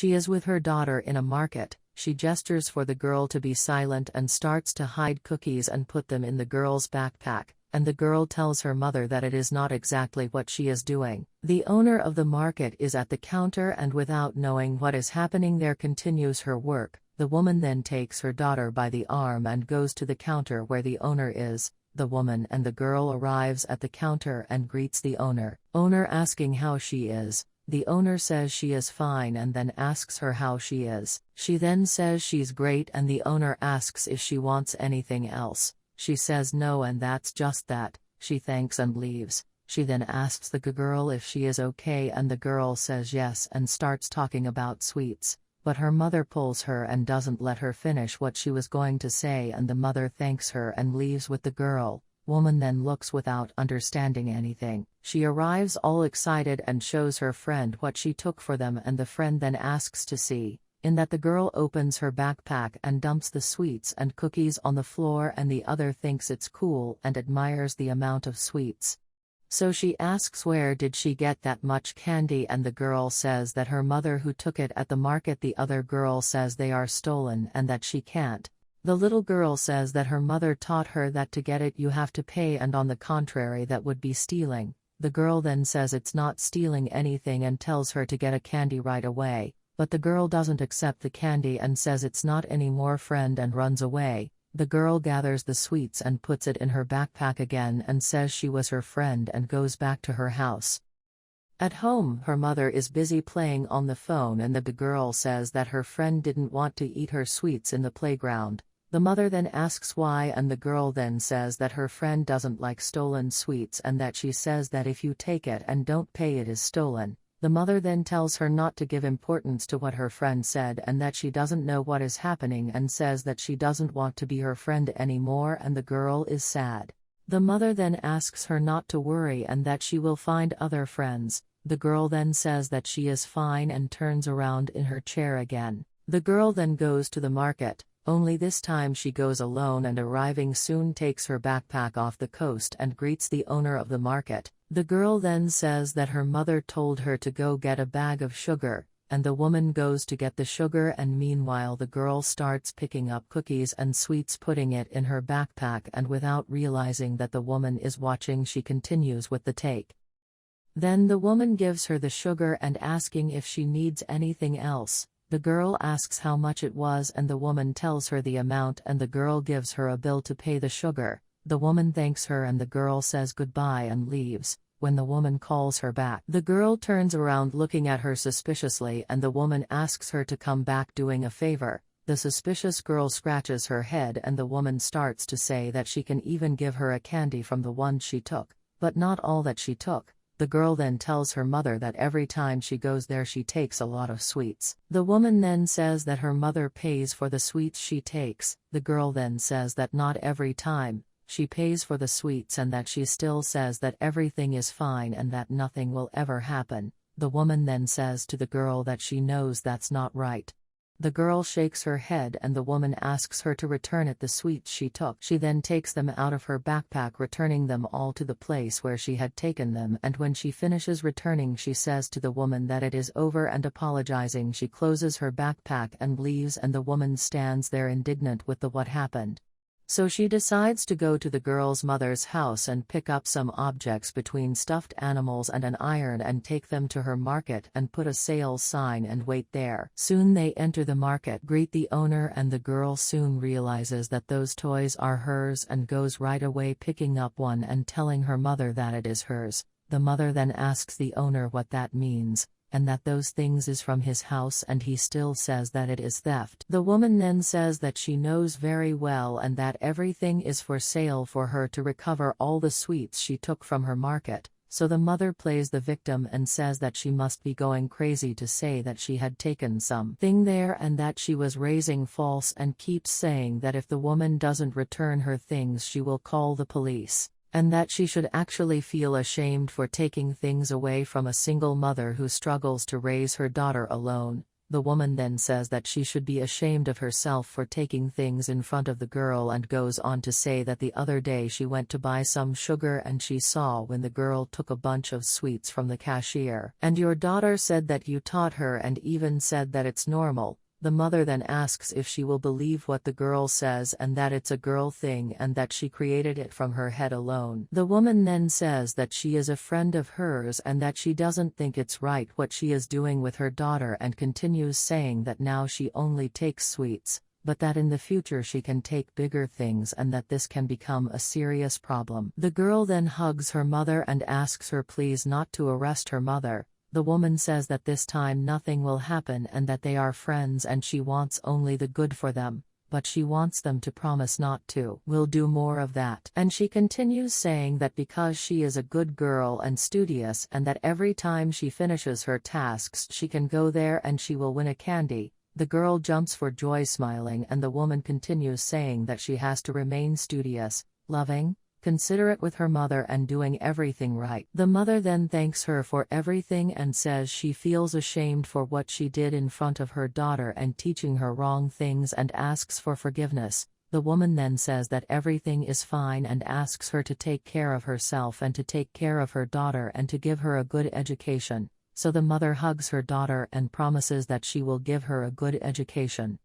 She is with her daughter in a market. She gestures for the girl to be silent and starts to hide cookies and put them in the girl's backpack, and the girl tells her mother that it is not exactly what she is doing. The owner of the market is at the counter and without knowing what is happening there continues her work. The woman then takes her daughter by the arm and goes to the counter where the owner is. The woman and the girl arrives at the counter and greets the owner. Owner asking how she is. The owner says she is fine and then asks her how she is. She then says she's great and the owner asks if she wants anything else. She says no and that's just that. She thanks and leaves. She then asks the girl if she is okay and the girl says yes and starts talking about sweets. But her mother pulls her and doesn't let her finish what she was going to say and the mother thanks her and leaves with the girl. Woman then looks without understanding anything. She arrives all excited and shows her friend what she took for them and the friend then asks to see. In that the girl opens her backpack and dumps the sweets and cookies on the floor and the other thinks it's cool and admires the amount of sweets. So she asks where did she get that much candy and the girl says that her mother who took it at the market. The other girl says they are stolen and that she can't. The little girl says that her mother taught her that to get it you have to pay and on the contrary that would be stealing. The girl then says it's not stealing anything and tells her to get a candy right away, but the girl doesn't accept the candy and says it's not any more friend and runs away. The girl gathers the sweets and puts it in her backpack again and says she was her friend and goes back to her house. At home, her mother is busy playing on the phone and the girl says that her friend didn't want to eat her sweets in the playground. The mother then asks why and the girl then says that her friend doesn't like stolen sweets and that she says that if you take it and don't pay it is stolen. The mother then tells her not to give importance to what her friend said and that she doesn't know what is happening and says that she doesn't want to be her friend anymore and the girl is sad. The mother then asks her not to worry and that she will find other friends. The girl then says that she is fine and turns around in her chair again. The girl then goes to the market, only this time she goes alone and arriving soon takes her backpack off the coast and greets the owner of the market. The girl then says that her mother told her to go get a bag of sugar, and the woman goes to get the sugar and meanwhile the girl starts picking up cookies and sweets putting it in her backpack and without realizing that the woman is watching she continues with the take. Then the woman gives her the sugar and asking if she needs anything else. The girl asks how much it was and the woman tells her the amount and the girl gives her a bill to pay the sugar. The woman thanks her and the girl says goodbye and leaves. When the woman calls her back, the girl turns around looking at her suspiciously and the woman asks her to come back doing a favor. The suspicious girl scratches her head and the woman starts to say that she can even give her a candy from the one she took, but not all that she took. The girl then tells her mother that every time she goes there she takes a lot of sweets. The woman then says that her mother pays for the sweets she takes. The girl then says that not every time she pays for the sweets and that she still says that everything is fine and that nothing will ever happen. The woman then says to the girl that she knows that's not right. The girl shakes her head and the woman asks her to return it the sweets she took. She then takes them out of her backpack returning them all to the place where she had taken them and when she finishes returning she says to the woman that it is over and apologizing she closes her backpack and leaves and the woman stands there indignant with what happened. So she decides to go to the girl's mother's house and pick up some objects between stuffed animals and an iron and take them to her market and put a sales sign and wait there. Soon they enter the market, greet the owner and the girl soon realizes that those toys are hers and goes right away picking up one and telling her mother that it is hers. The mother then asks the owner what that means, and that those things is from his house and he still says that it is theft. The woman then says that she knows very well and that everything is for sale for her to recover all the sweets she took from her market. So the mother plays the victim and says that she must be going crazy to say that she had taken something there and that she was raising false and keeps saying that if the woman doesn't return her things she will call the police. And that she should actually feel ashamed for taking things away from a single mother who struggles to raise her daughter alone. The woman then says that she should be ashamed of herself for taking things in front of the girl and goes on to say that the other day she went to buy some sugar and she saw when the girl took a bunch of sweets from the cashier. And your daughter said that you taught her and even said that it's normal. The mother then asks if she will believe what the girl says and that it's a girl thing and that she created it from her head alone. The woman then says that she is a friend of hers and that she doesn't think it's right what she is doing with her daughter, and continues saying that now she only takes sweets, but that in the future she can take bigger things and that this can become a serious problem. The girl then hugs her mother and asks her please not to arrest her mother. The woman says that this time nothing will happen and that they are friends and she wants only the good for them, but she wants them to promise not to. We'll do more of that. And she continues saying that because she is a good girl and studious and that every time she finishes her tasks she can go there and she will win a candy. The girl jumps for joy smiling, and the woman continues saying that she has to remain studious, loving, considerate with her mother and doing everything right. The mother then thanks her for everything and says she feels ashamed for what she did in front of her daughter and teaching her wrong things and asks for forgiveness. The woman then says that everything is fine and asks her to take care of herself and to take care of her daughter and to give her a good education. So the mother hugs her daughter and promises that she will give her a good education.